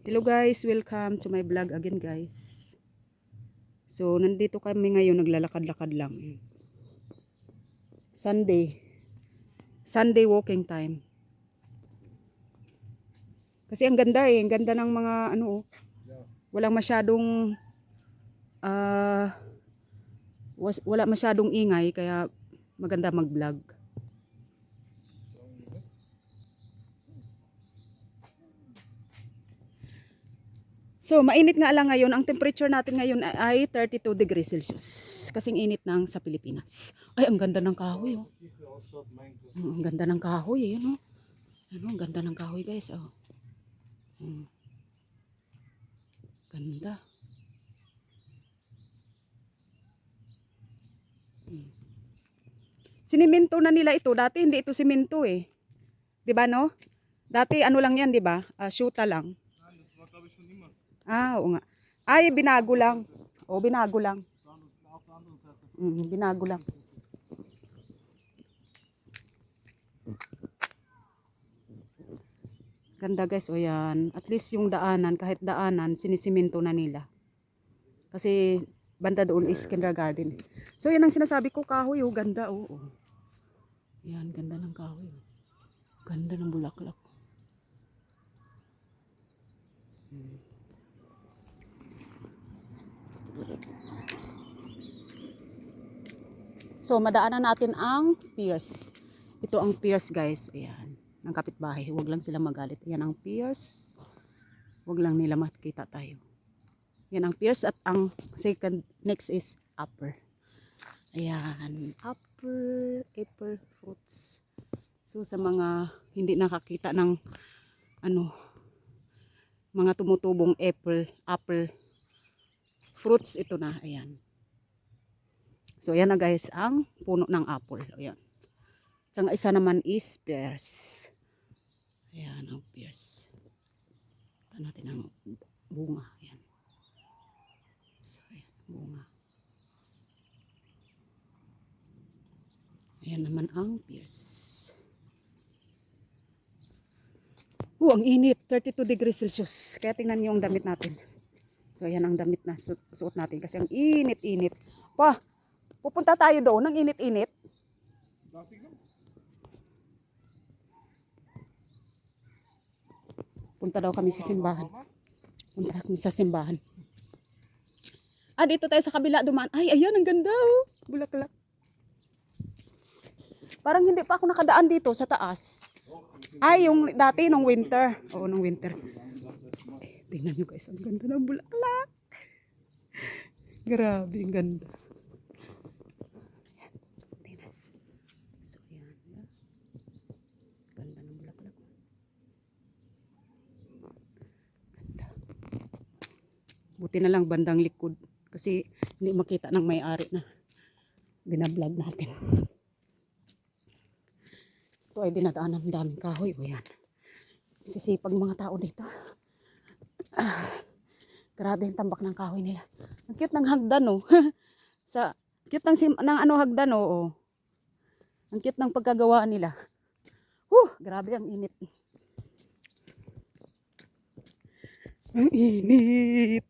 Hello guys, welcome to my vlog again guys. So nandito kami ngayon, naglalakad-lakad lang. Sunday walking time. Kasi ang ganda ang ganda ng mga ano, walang masyadong wala masyadong ingay kaya maganda mag-vlog. So, mainit nga lang ngayon. Ang temperature natin ngayon ay 32 degrees Celsius. Kasing init ng sa Pilipinas. Ay, ang ganda ng kahoy, oh. Ang ganda ng kahoy, eh, no? Ano, ang ganda ng kahoy, guys, oh. Ganda. Sinimento na nila ito. Dati hindi ito simento, eh. 'Di ba, no? Dati ano lang 'yan, 'di ba? Syuta lang. Oo nga. Ay, binago lang. Oh, binago lang. Binago lang. Ganda guys, o yan. At least yung daanan, kahit daanan, sinisiminto na nila. Kasi banda doon is kindergarten. So yan ang sinasabi ko, kahoy, oh, ganda, oh. Yan, ganda ng kahoy. Ganda ng bulaklak. So, madaanan natin ang piers. Ito ang piers, guys. Ayan. Ng kapitbahay. Huwag lang sila magalit. Yan ang piers. Huwag lang nila makita tayo. Yan ang piers at ang second next is upper. Ayan. Upper fruits. So, sa mga hindi nakakita ng ano, mga tumutubong apple fruits, ito na. Ayan. So, ayan na guys, ang puno ng apple. Ayan. Tsaka isa naman is pears. Ayan, ang pears. Ito natin ang bunga. Ayan. So, ayan, bunga. Ayan naman ang pears. Ang init. 32 degrees Celsius. Kaya tingnan niyo ang damit natin. So, ayan ang damit na suot natin. Kasi ang init-init. Pupunta tayo doon. Ang init-init. Punta daw kami sa simbahan. Punta kami sa simbahan. Dito tayo sa kabila dumaan. Ay, ayan, ang ganda, oh. Bulaklak. Parang hindi pa ako nakadaan dito sa taas. Ay, yung dati, nung winter. Oo, nung winter. Tingnan nyo guys, ang ganda ng bulaklak. Grabe, ang ganda. So, ayan. Ganda ng bulaklak. Ganda. Buti na lang bandang likod. Kasi hindi makita ng may-ari na binablog natin. Ito ay dinadaanan ng daming kahoy. O yan. Sisipag mga tao dito. Grabe yung tambak ng kahoy nila. Ang cute ng hagdan, oh. Cute ng ano hagdan, oh. Ang cute ng pagkagawa nila. Grabe ang init. Ang init.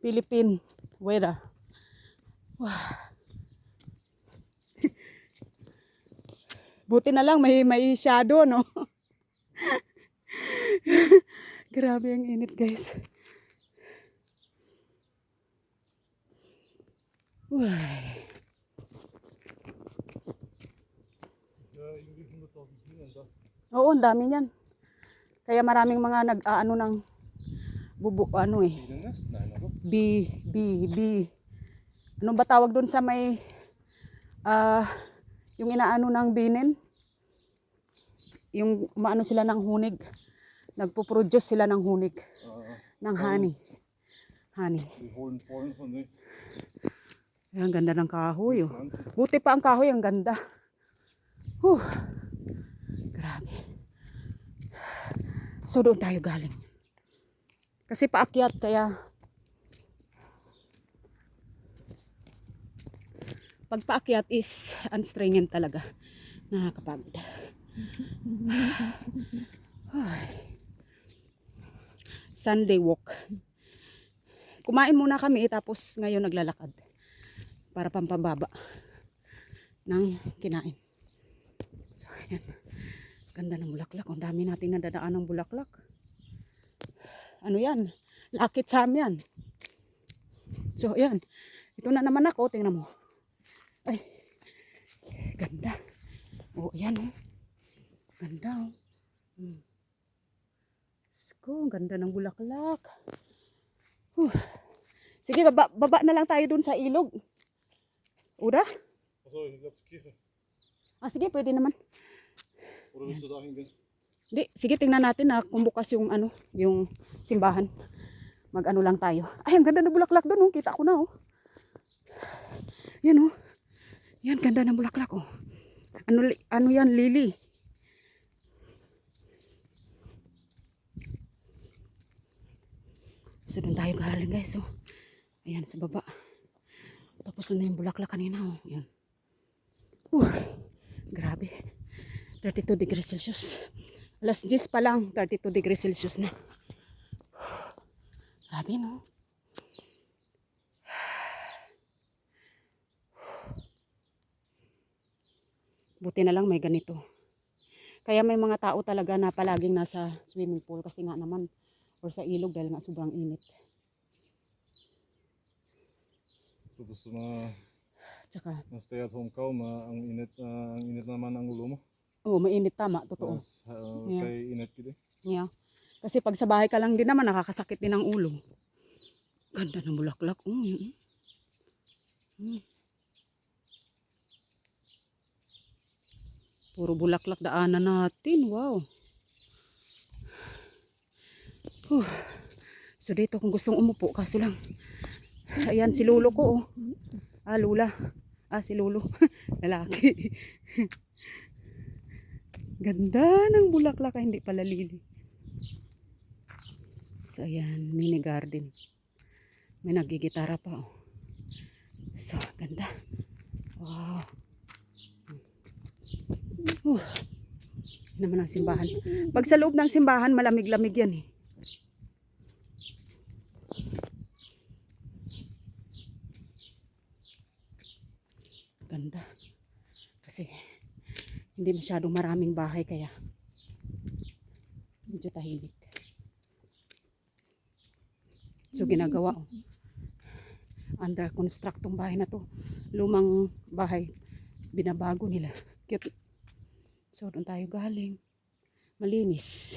Philippine weather. Buti na lang may shadow, no? Grabe ang init, guys. Oo, ang dami niyan. Kaya maraming mga nag-aano ng Anong ba tawag doon sa may yung inaano ng binin? Yung umaano sila ng hunig. Nagpo-produce sila ng hunig. Ng honey. Honey. Ang ganda ng kahoy, oh. Buti pa ang kahoy, ang ganda. Grabe. So doon tayo galing. Kasi paakyat kaya Pag paakyat is unstringent talaga. Nakakapagod. Sunday walk. Kumain muna kami tapos ngayon naglalakad para pampababa ng kinain. So ayan. Ganda ng bulaklak. Ang dami nating nadadaan ng bulaklak. Ano yan? Lucky charm yan. So ayan. Ito na naman ako. Tingnan mo. Ay. Ganda. Oh, ayan oh. Ganda oh. Sko, ganda ng bulaklak. Sige, baba na lang tayo dun sa ilog. Ura? Alltså, jag löpte kiffe. Sige, pwede naman. Och då visste du hängen. Hindi, sige, tingnan natin na kung bukas yung ano, yung simbahan. Mag-ano lang tayo. Ay, ang ganda ng bulaklak dun oh. Kita ko na oh. Yan oh. Yan, ganda ng bulaklak oh. Ano yan, lily. So, doon tayo galing guys oh. Ayan, sa baba. Tapos doon na yung bulaklak kanina oh. Yan. Grabe. 32 degrees Celsius. Alas 10 pa lang, 32 degrees Celsius na. Grabe no. Buti na lang may ganito. Kaya may mga tao talaga na palaging nasa swimming pool kasi nga naman or sa ilog dahil nga sobrang init. Tapos na Tsaka, stay at home ka, ang init naman ang ulo mo. oh, mainit tama, totoo. Tapos, Yeah. kay init kidi. Yeah. Kasi pag sa bahay ka lang din naman, nakakasakit din ang ulo. Ganda ng bulaklak. Puro bulaklak daanan natin. Wow. So dito kung gustong umupo, kaso lang. Ayan si Lolo ko. Oh. Lula. Si Lolo. Lalaki. Ganda ng bulaklak. Hindi pala lili. So ayan, mini garden. May nagigitara pa. Oh. So, ganda. Wow. Naman ang simbahan. Pag sa loob ng simbahan, malamig-lamig yan eh. Ganda. Kasi hindi masyadong maraming bahay kaya medyo tahimik. So ginagawa oh. Under construct tong bahay na to. Lumang bahay. Binabago nila. Cute. So doon tayo galing. Malinis.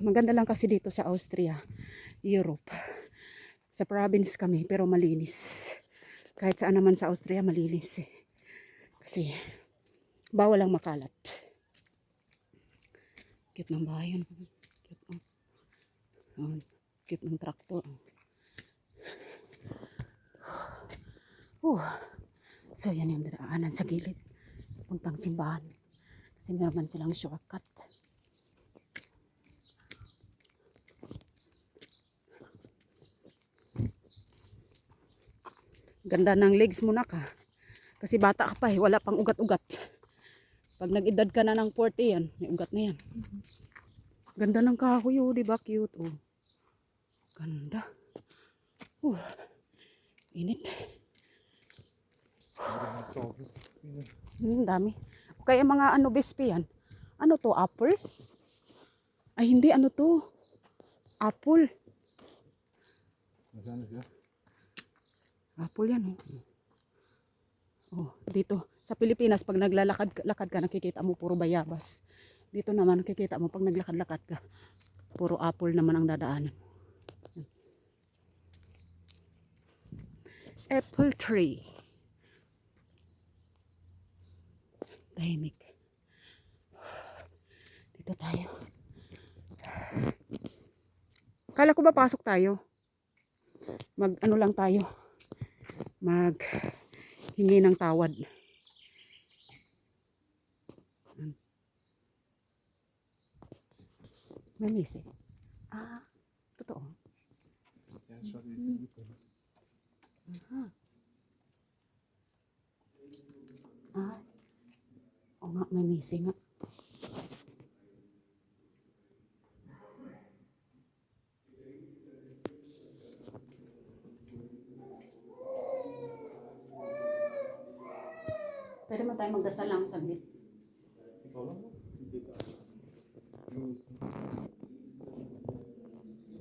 Maganda lang kasi dito sa Austria, Europe. Sa province kami pero malinis. Kahit saan naman sa Austria malinis eh. Kasi bawal lang makalat. Cute ng bayan. Cute, cute ng traktor. So yan yung dadaanan sa gilid. Puntang simbahan. Kasi meron silang shortcut. Ganda ng legs mo na ka. Kasi bata ka pa eh. Wala pang ugat-ugat. Pag nag-edad ka na ng 40 yan, may ugat na yan. Ganda ng kahoy oh, diba? Cute oh. Ganda. Init. Dami. Kaya mga ano bespe yan. Ano to? Apple? Ay hindi, ano to? Apple. Apple yan oh. Oh, dito sa Pilipinas pag naglalakad ka nakikita mo puro bayabas. Dito naman nakikita mo pag naglakad-lakad ka puro apple naman ang dadaanan. Apple tree. Tahimik. Dito tayo. Kala ko ba pasok tayo? Mag ano lang tayo. Mag hingi ng tawad. May misi. Totoo. Ah, o nga, may missing nga. Pwede mo tayo magdasal lang saglit. Ikaw lang mo? Hindi ka. Use.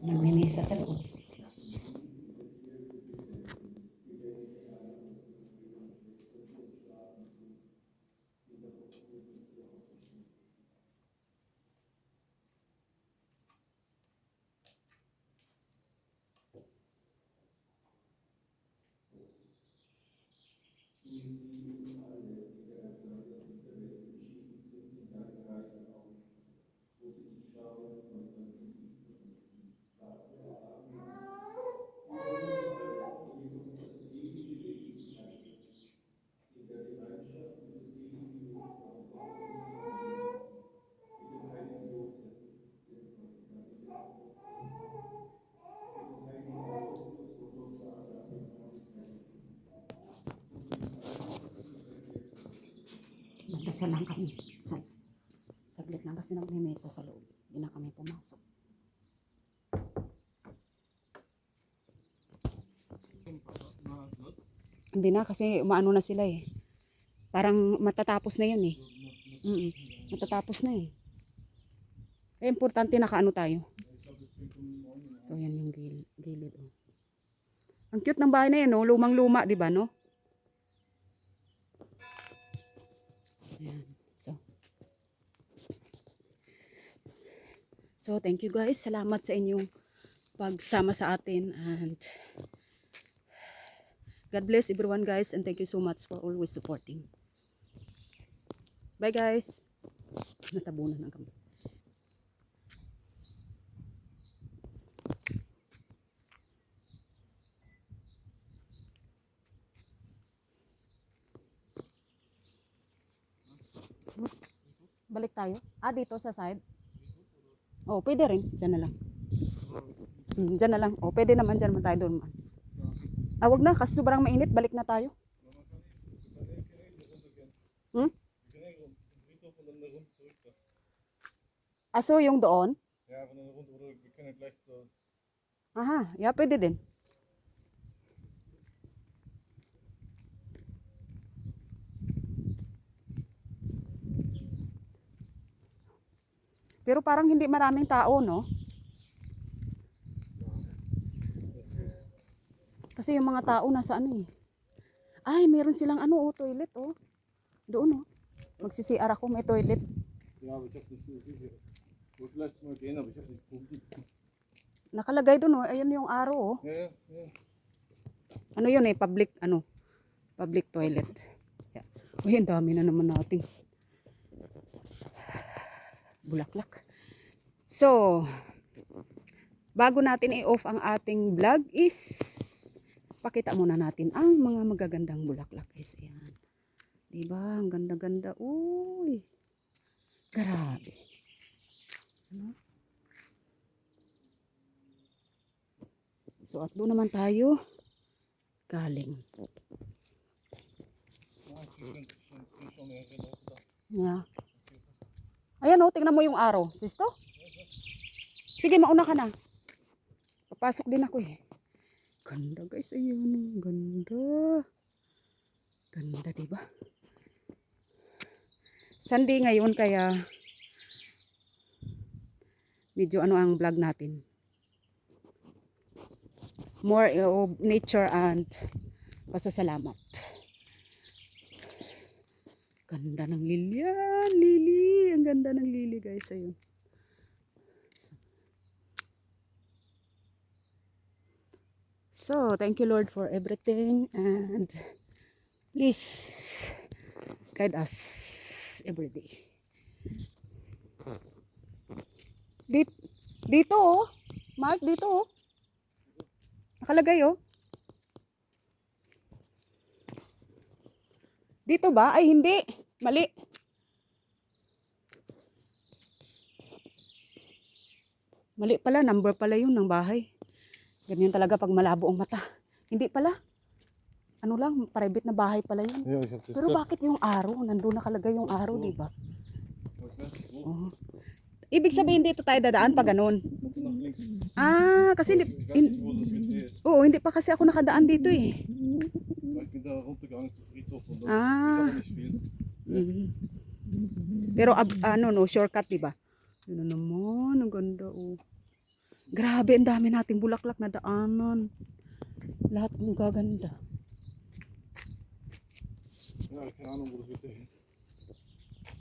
Nagmimisa sa loob. Magdasal lang kami. Saglit lang kasi nagmimisa sa loob. Hindi na kami pumasok. Hindi na kasi umaano na sila eh. Parang matatapos na yun eh. Matatapos na eh. Eh, importante nakaano tayo. So, yan yung gilid. Oh. Ang cute ng bahay na yan, no? Lumang-luma, di ba, no? Ayan. So, thank you guys. Salamat sa inyong pagsama sa atin. And God bless everyone, guys. And thank you so much for always supporting. Bye, guys. Natabunan ng kami. Balik tayo. Ah, dito sa side. Oh, pwede rin. Diyan na lang. Diyan na lang. Oh, pwede naman dyan man tayo doon man. Ah, wag na. Kasi sobrang mainit. Balik na tayo. Aso yung doon? Ja, van een rondom. We kunnen gleich. Aha, yeah, pwede din. Pero parang hindi maraming tao, no? Kasi yung mga tao nasa ano eh. Ay, meron silang ano, oh, toilet, oh. Doon, oh. Magsi-CR ako, may toilet. Ja, aber ich hab's nicht gesehen. Ich wollte letztes Mal gehen, aber ich hab's nicht gefunden. Nakalagay doon, oh. Ayun yung arrow, oh. Ja, ja. Ano yun eh, public toilet. Yeah. Uy, ang dami na naman nating bulaklak. So, bago natin i-off ang ating vlog is pakita muna natin ang mga magagandang bulaklak, guys. Ayan. Diba? Ang ganda-ganda. Uy. Grabe. Ano? So, at doon naman tayo galing. Yeah. Ayan, oh, tingnan mo yung araw. Sisto? Sige, mauna ka na. Papasok din ako eh. Ganda, guys. Ayun, ganda. Ganda, diba? Sunday ngayon, kaya medyo ano ang vlog natin. More of nature and pasasalamat. Ganda ng lilyan, lili. Ang ganda ng lili, guys. Ayun. So, thank you, Lord, for everything. And please guide us every day. Dito, oh. Mark, dito, oh. Nakalagay, oh. Dito ba? Ay, hindi. Mali. Mali pala. Number pala yun ng bahay. Ganyan talaga pag malabo ang mata. Hindi pala. ano lang, private na bahay pala yun. Ja, ich hab's jetzt Pero gesagt. bakit yung araw? Nandun nakalagay yung araw, di ba? Was wär's? Wo? Oh. Ibig sabihin dito tayo dadaan pa ganun. Nach links. Ah, kasi hindi, Ich weiß nicht, wo das WC ist. oo, hindi pa kasi ako nakadaan dito eh. Weil ich bin da runtergegangen zum Friedhof und dann Ah. ist aber nicht viel. Mhm. Pero ano no, shortcut, di ba? Ano naman, ang ganda oh. Grabe, ang dami nating bulaklak na daanan. Lahat ng gaganda. Ja, keine Ahnung, wo das WC ist.